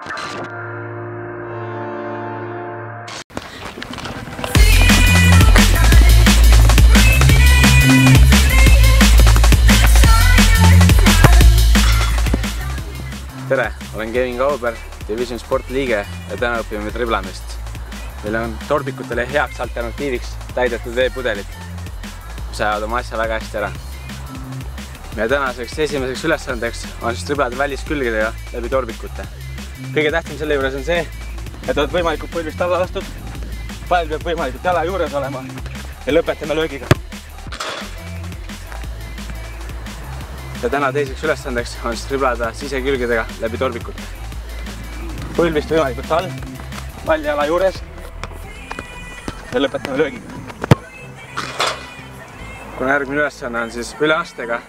Tere, olen Kevin Kauber, Division sportliige ja täna õpime triblamist. Meil on torbikutele heaks alternatiiviks täidetud veepudelid, mis ajavad oma asja väga hästi ära. Meie tänaseks esimeseks ülesandeks on triblada väliskülgedega läbi torbikute. Kõige tähtsam selle juures on see, et oled võimalikult põlvist alla lastud, pall peab võimalikult jala juures olema ja lõpetame löögiga. Ja täna teiseks ülesandeks on triblada sisekülgedega läbi torbikute. Põlvist võimalikult all, pall jala juures ja lõpetame löögiga. Kuna järgmine ülesanne on siis üle astega,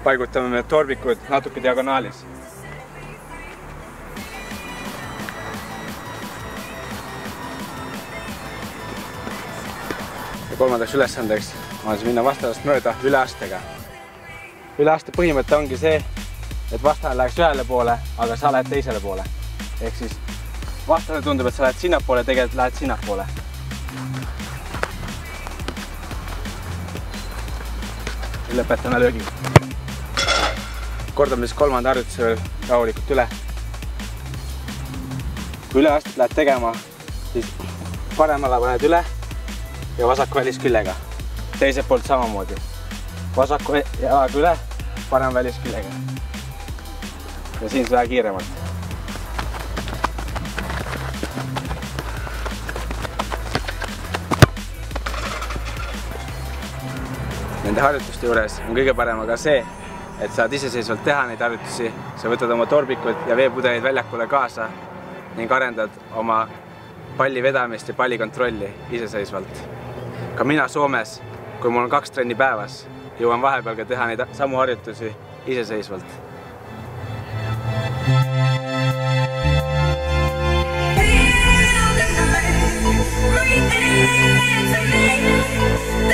paigutame me torbikud natuke diagonaalis. Ja kolmandaks ülesandeks on siis minna vastasest mööda üle astega. Üle aste põhimõte ongi see, et vastane läheks ühele poole, aga sa lähed teisele poole. Ehk siis vastane tundub, et sa lähed sinnapoole, tegelikult lähed sinnapoole. Ja lõpetame löögiga. Kordame siis kolmanda harjutuse veel rahulikult üle. Kui üle astet lähed tegema, siis paremale paned üle ja vasaku välisküljega. Teiselt poolt samamoodi. Vasaku jalaga üle, parem välisküljega. Ja siin see vähe kiiremalt. Nende harjutuste juures on kõige parem aga see, et saad iseseisvalt teha neid harjutusi. Sa võtad oma torbikud ja veepudelid väljakule kaasa ning arendad oma palli vedamist ja palli kontrolli iseseisvalt. Ka mina Soomes, kui mul on 2 trenni päevas, jõuan vahepeal ka teha neid samu harjutusi iseseisvalt. Right